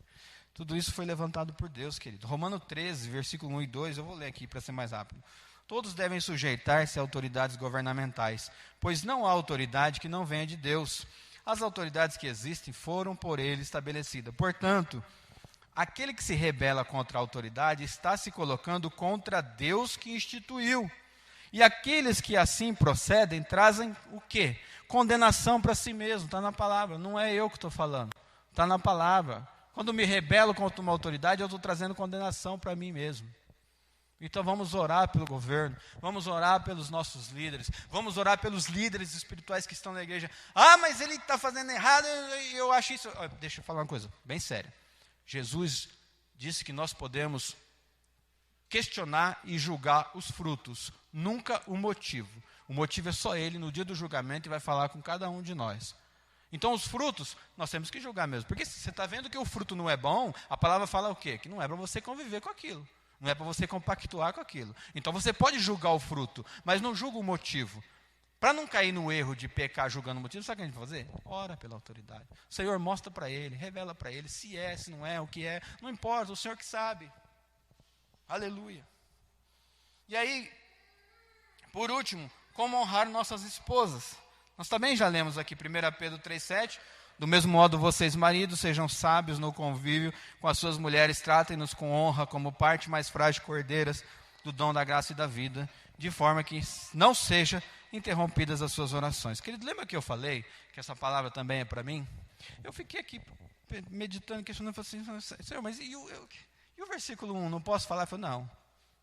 Tudo isso foi levantado por Deus, querido. Romano 13, versículo 1 e 2, eu vou ler aqui para ser mais rápido. Todos devem sujeitar-se a autoridades governamentais, pois não há autoridade que não venha de Deus. As autoridades que existem foram por ele estabelecidas. Portanto, aquele que se rebela contra a autoridade está se colocando contra Deus que instituiu. E aqueles que assim procedem trazem o quê? Condenação para si mesmo, está na palavra. Não é eu que estou falando, está na palavra. Quando me rebelo contra uma autoridade, eu estou trazendo condenação para mim mesmo. Então vamos orar pelo governo, vamos orar pelos nossos líderes, vamos orar pelos líderes espirituais que estão na igreja. Mas ele está fazendo errado, eu acho isso. Deixa eu falar uma coisa bem séria. Jesus disse que nós podemos questionar e julgar os frutos, nunca o motivo. O motivo é só ele no dia do julgamento e vai falar com cada um de nós. Então os frutos, nós temos que julgar mesmo. Porque se você está vendo que o fruto não é bom, a palavra fala o quê? Que não é para você conviver com aquilo. Não é para você compactuar com aquilo. Então você pode julgar o fruto, mas não julga o motivo. Para não cair no erro de pecar julgando o motivo, sabe o que a gente vai fazer? Ora pela autoridade. O Senhor mostra para ele, revela para ele, se é, se não é, o que é. Não importa, o Senhor que sabe. Aleluia. E aí, por último, como honrar nossas esposas. Nós também já lemos aqui 1 Pedro 3,7. Do mesmo modo, vocês, maridos, sejam sábios no convívio com as suas mulheres, tratem-nos com honra como parte mais frágil e cordeiras do dom da graça e da vida, de forma que não sejam interrompidas as suas orações. Querido, lembra que eu falei que essa palavra também é para mim? Eu fiquei aqui meditando, questionando, falei assim, Senhor, mas e o versículo 1, não posso falar? Eu falei, não,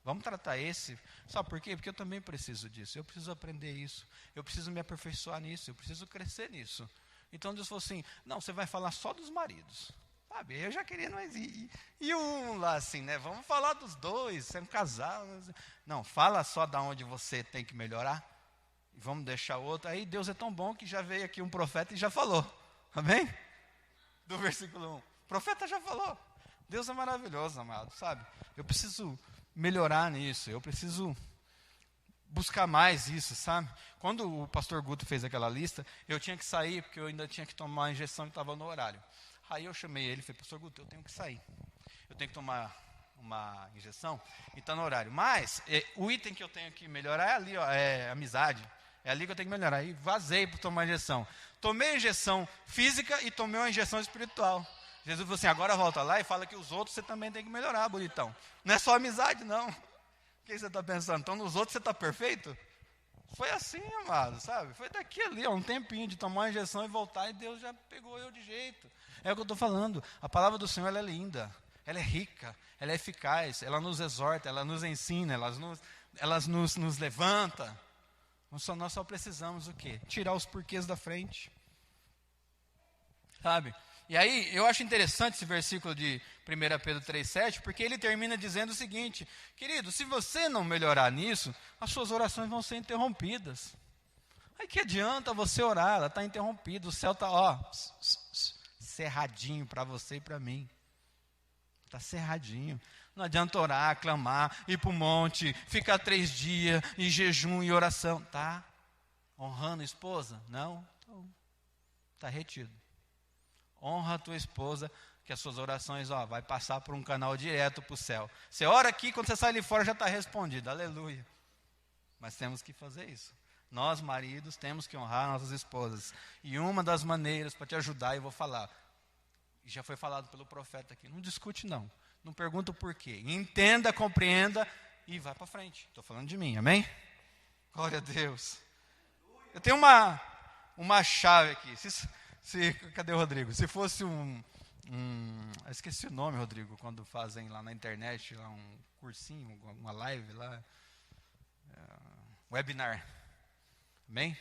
vamos tratar esse. Sabe por quê? Porque eu também preciso disso, eu preciso aprender isso, eu preciso me aperfeiçoar nisso, eu preciso crescer nisso. Então Deus falou assim, não, você vai falar só dos maridos. Sabe, eu já queria, mas e um lá assim, né? Vamos falar dos dois, você é um casal. Não, fala só da onde você tem que melhorar. E vamos deixar o outro. Aí Deus é tão bom que já veio aqui um profeta e já falou. Amém? Do versículo 1. O profeta já falou. Deus é maravilhoso, amado, sabe? Eu preciso melhorar nisso, eu preciso buscar mais isso, sabe? Quando o pastor Guto fez aquela lista, eu tinha que sair, porque eu ainda tinha que tomar a injeção que estava no horário. Aí eu chamei ele e falei, pastor Guto, eu tenho que sair. Eu tenho que tomar uma injeção e está no horário. Mas o item que eu tenho que melhorar é ali, ó, é amizade. É ali que eu tenho que melhorar. Aí vazei para tomar a injeção. Tomei a injeção física e tomei uma injeção espiritual. Jesus falou assim, agora volta lá e fala que os outros você também tem que melhorar, bonitão. Não é só amizade, não. O que você está pensando? Então, nos outros você está perfeito? Foi assim, amado, sabe? Foi daqui ali, ó, um tempinho de tomar uma injeção e voltar, e Deus já pegou eu de jeito. É o que eu estou falando. A palavra do Senhor, ela é linda, ela é rica, ela é eficaz, ela nos exorta, ela nos ensina, ela nos levanta. Nós só precisamos o quê? Tirar os porquês da frente. Sabe? E aí, eu acho interessante esse versículo de 1 Pedro 3,7, porque ele termina dizendo o seguinte, querido, se você não melhorar nisso, as suas orações vão ser interrompidas. Aí que adianta você orar, ela está interrompida, o céu está, cerradinho para você e para mim. Está cerradinho. Não adianta orar, clamar, ir para o monte, ficar 3 dias em jejum e oração. Tá honrando a esposa? Não, está retido. Honra a tua esposa, que as suas orações vai passar por um canal direto para o céu. Você ora aqui, quando você sai ali fora já está respondido, aleluia. Mas temos que fazer isso. Nós, maridos, temos que honrar nossas esposas. E uma das maneiras para te ajudar, eu vou falar, e já foi falado pelo profeta aqui, não discute não, não pergunta o porquê. Entenda, compreenda e vai para frente. Estou falando de mim, amém? Glória a Deus. Eu tenho uma chave aqui. Cadê o Rodrigo? Se fosse eu esqueci o nome, Rodrigo, quando fazem lá na internet, lá um cursinho, uma live lá, webinar. Amém?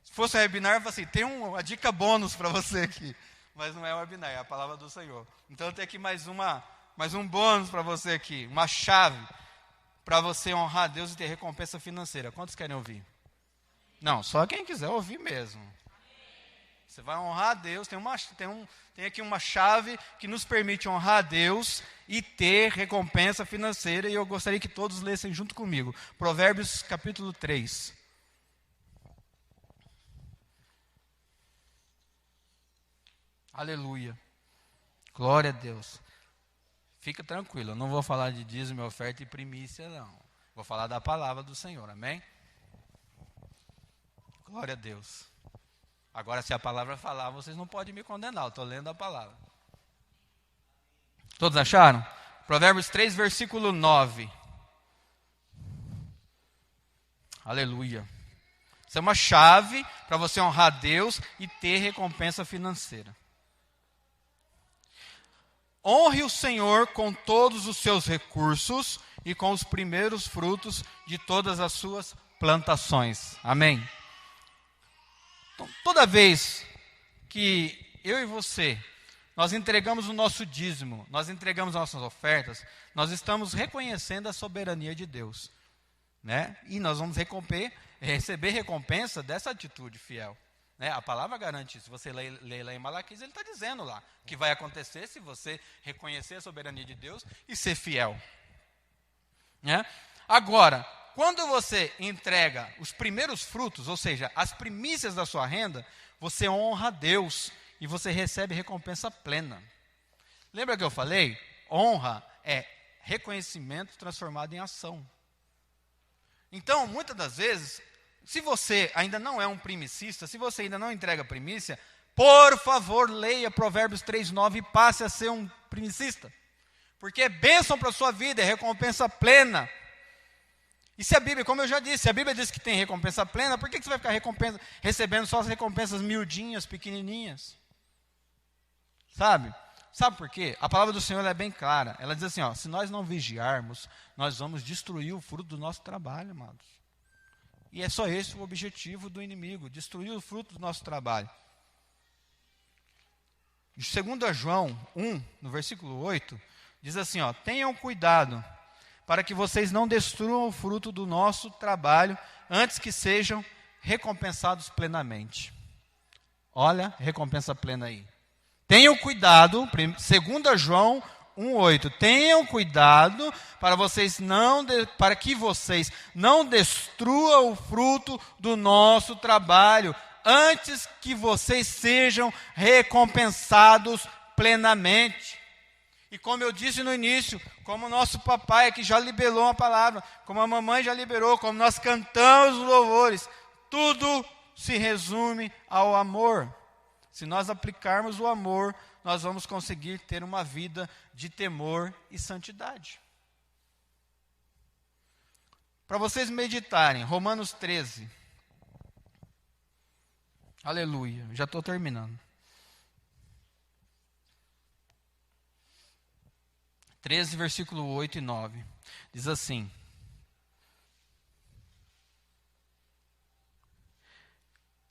Se fosse um webinar, eu falo assim, tem uma dica bônus para você aqui. mas não é o webinar, é a palavra do Senhor. Então eu tenho aqui mais um bônus para você aqui, uma chave para você honrar a Deus e ter recompensa financeira. Quantos querem ouvir? Não, só quem quiser ouvir mesmo. Você vai honrar a Deus, tem aqui uma chave que nos permite honrar a Deus e ter recompensa financeira, e eu gostaria que todos lessem junto comigo. Provérbios capítulo 3. Aleluia. Glória a Deus. Fica tranquilo, eu não vou falar de dízimo, oferta e primícia, não. Vou falar da palavra do Senhor, amém? Glória a Deus. Agora, se a palavra falar, vocês não podem me condenar, eu estou lendo a palavra. Todos acharam? Provérbios 3, versículo 9. Aleluia. Isso é uma chave para você honrar a Deus e ter recompensa financeira. Honre o Senhor com todos os seus recursos e com os primeiros frutos de todas as suas plantações. Amém? Então, toda vez que eu e você, nós entregamos o nosso dízimo, nós entregamos as nossas ofertas, nós estamos reconhecendo a soberania de Deus, né? E nós vamos receber recompensa dessa atitude fiel. Né? A palavra garante isso. Se você lê lá em Malaquias, ele está dizendo lá o que vai acontecer se você reconhecer a soberania de Deus e ser fiel. Né? Agora, quando você entrega os primeiros frutos, ou seja, as primícias da sua renda, você honra a Deus e você recebe recompensa plena. Lembra que eu falei? Honra é reconhecimento transformado em ação. Então, muitas das vezes, se você ainda não é um primicista, se você ainda não entrega primícia, por favor, leia Provérbios 3:9 e passe a ser um primicista. Porque é bênção para a sua vida, é recompensa plena. E se a Bíblia, como eu já disse, se a Bíblia diz que tem recompensa plena, por que você vai ficar recebendo só as recompensas miudinhas, pequenininhas? Sabe? Sabe por quê? A palavra do Senhor é bem clara. Ela diz assim, se nós não vigiarmos, nós vamos destruir o fruto do nosso trabalho, amados. E é só esse o objetivo do inimigo, destruir o fruto do nosso trabalho. 2 João 1, no versículo 8, diz assim, tenham cuidado para que vocês não destruam o fruto do nosso trabalho antes que sejam recompensados plenamente. Olha, recompensa plena aí. Tenham cuidado, 2 João 1:8. Tenham cuidado para que vocês não destruam o fruto do nosso trabalho antes que vocês sejam recompensados plenamente. E como eu disse no início, como o nosso papai que já liberou uma palavra, como a mamãe já liberou, como nós cantamos os louvores, tudo se resume ao amor. Se nós aplicarmos o amor, nós vamos conseguir ter uma vida de temor e santidade. Para vocês meditarem, Romanos 13. Aleluia, já estou terminando. 13, versículo 8 e 9. Diz assim: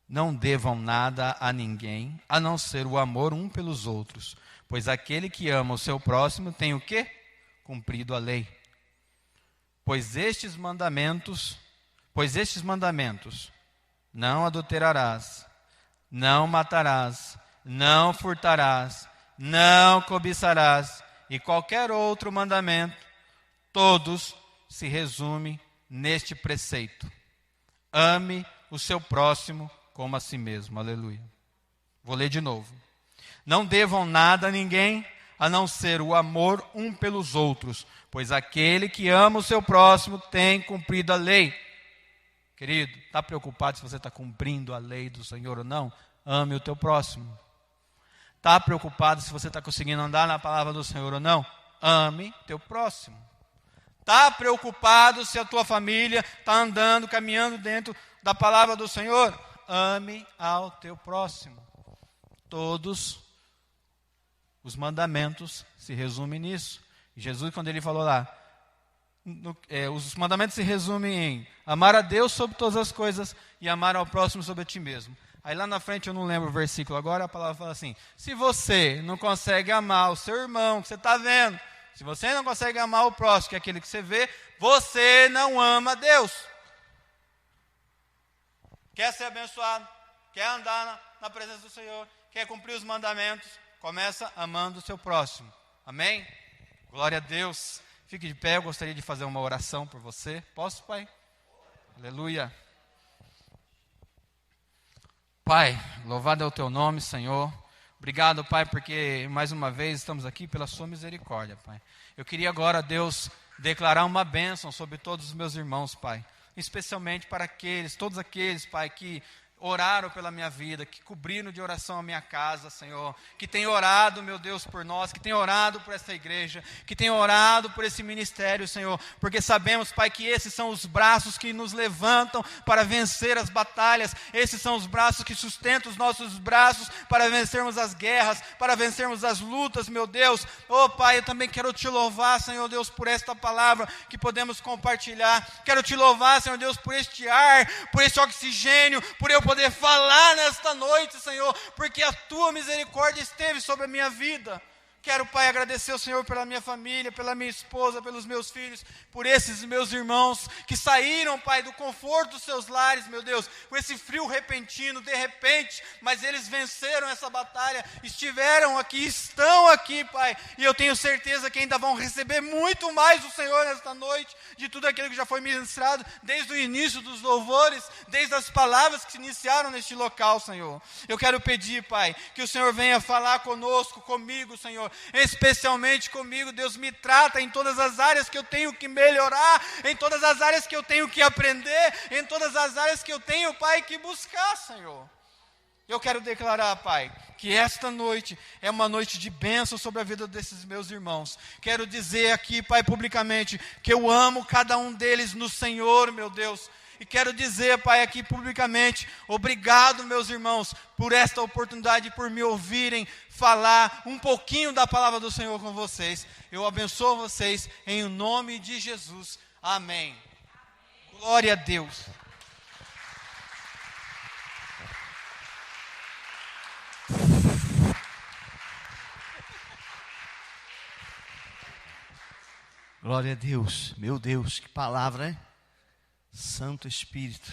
não devam nada a ninguém, a não ser o amor um pelos outros, pois aquele que ama o seu próximo tem o quê? Cumprido a lei. Pois estes mandamentos, não adulterarás, não matarás, não furtarás, não cobiçarás, e qualquer outro mandamento, todos se resumem neste preceito: ame o seu próximo como a si mesmo. Aleluia. Vou ler de novo. Não devam nada a ninguém, a não ser o amor um pelos outros, pois aquele que ama o seu próximo tem cumprido a lei. Querido, está preocupado se você está cumprindo a lei do Senhor ou não? Ame o teu próximo. Está preocupado se você está conseguindo andar na palavra do Senhor ou não? Ame teu próximo. Está preocupado se a tua família está andando, caminhando dentro da palavra do Senhor? Ame ao teu próximo. Todos os mandamentos se resumem nisso. Jesus, quando ele falou lá, os mandamentos se resumem em amar a Deus sobre todas as coisas e amar ao próximo sobre a ti mesmo. Aí lá na frente, eu não lembro o versículo agora, a palavra fala assim: se você não consegue amar o seu irmão que você está vendo, se você não consegue amar o próximo, que é aquele que você vê, você não ama Deus. Quer ser abençoado, quer andar na presença do Senhor, quer cumprir os mandamentos, começa amando o seu próximo. Amém? Glória a Deus. Fique de pé, eu gostaria de fazer uma oração por você. Posso, Pai? Aleluia. Pai, louvado é o teu nome, Senhor. Obrigado, Pai, porque mais uma vez estamos aqui pela sua misericórdia, Pai. Eu queria agora, Deus, declarar uma bênção sobre todos os meus irmãos, Pai. Especialmente para todos aqueles, Pai, que oraram pela minha vida, que cobriram de oração a minha casa, Senhor, que tem orado, meu Deus, por nós, que tem orado por essa igreja, que tem orado por esse ministério, Senhor, porque sabemos, Pai, que esses são os braços que nos levantam para vencer as batalhas, esses são os braços que sustentam os nossos braços para vencermos as guerras, para vencermos as lutas, meu Deus. Oh, Pai, eu também quero te louvar, Senhor Deus, por esta palavra que podemos compartilhar, quero te louvar, Senhor Deus, por este ar, por este oxigênio, por eu poder falar nesta noite, Senhor, porque a tua misericórdia esteve sobre a minha vida. Quero, Pai, agradecer ao Senhor pela minha família, pela minha esposa, pelos meus filhos, por esses meus irmãos que saíram, Pai, do conforto dos seus lares, meu Deus, com esse frio repentino, de repente, mas eles venceram essa batalha, estiveram aqui, estão aqui, Pai, e eu tenho certeza que ainda vão receber muito mais do Senhor nesta noite, de tudo aquilo que já foi ministrado, desde o início dos louvores, desde as palavras que se iniciaram neste local, Senhor. Eu quero pedir, Pai, que o Senhor venha falar conosco, comigo, Senhor, especialmente comigo. Deus, me trata em todas as áreas que eu tenho que melhorar, em todas as áreas que eu tenho que aprender, em todas as áreas que eu tenho, Pai, que buscar, Senhor. Eu quero declarar, Pai, que esta noite é uma noite de bênção sobre a vida desses meus irmãos. Quero dizer aqui, Pai, publicamente, que eu amo cada um deles no Senhor, meu Deus. E quero dizer, Pai, aqui publicamente, obrigado, meus irmãos, por esta oportunidade, por me ouvirem falar um pouquinho da palavra do Senhor com vocês. Eu abençoo vocês em nome de Jesus. Amém. Glória a Deus. Glória a Deus. Meu Deus, que palavra, hein? Santo Espírito,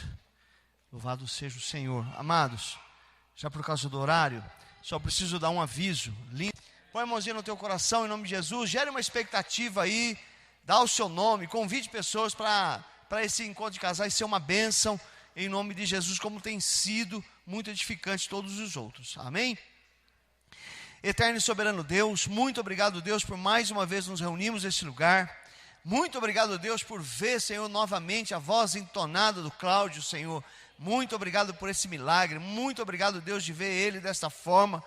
louvado seja o Senhor. Amados, já por causa do horário, só preciso dar um aviso lindo. Põe a mãozinha no teu coração em nome de Jesus, gere uma expectativa aí, dá o seu nome, convide pessoas para esse encontro de casais ser uma bênção em nome de Jesus, como tem sido muito edificante todos os outros. Amém? Eterno e soberano Deus, muito obrigado, Deus, por mais uma vez nos reunirmos nesse lugar. Muito obrigado, Deus, por ver, Senhor, novamente a voz entonada do Cláudio, Senhor. Muito obrigado por esse milagre. Muito obrigado, Deus, de ver ele desta forma.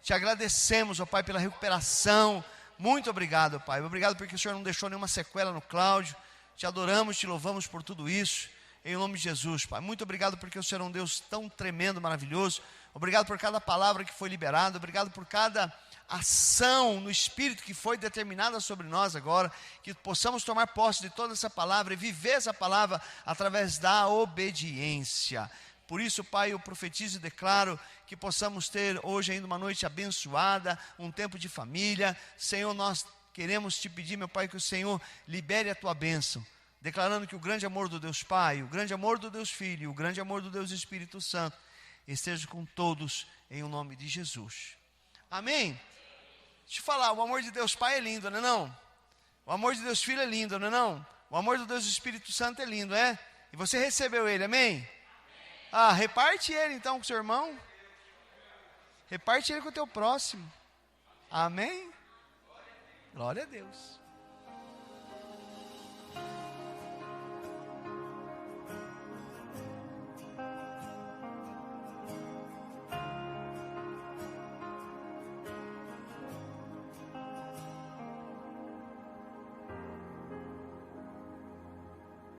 Te agradecemos, ó Pai, pela recuperação. Muito obrigado, Pai. Obrigado porque o Senhor não deixou nenhuma sequela no Cláudio. Te adoramos, te louvamos por tudo isso. Em nome de Jesus, Pai. Muito obrigado porque o Senhor é um Deus tão tremendo, maravilhoso. Obrigado por cada palavra que foi liberada. Obrigado por cada ação no Espírito que foi determinada sobre nós agora, que possamos tomar posse de toda essa palavra e viver essa palavra através da obediência. Por isso, Pai, eu profetizo e declaro que possamos ter hoje ainda uma noite abençoada, um tempo de família. Senhor, nós queremos te pedir, meu Pai, que o Senhor libere a tua bênção, declarando que o grande amor do Deus Pai, o grande amor do Deus Filho, o grande amor do Deus Espírito Santo esteja com todos em o nome de Jesus. Amém? Deixa eu falar, o amor de Deus Pai é lindo, não é não? O amor de Deus Filho é lindo, não é não? O amor do Deus Espírito Santo é lindo, é? E você recebeu ele, amém? Ah, reparte ele então com seu irmão. Reparte ele com o teu próximo. Amém? Glória a Deus.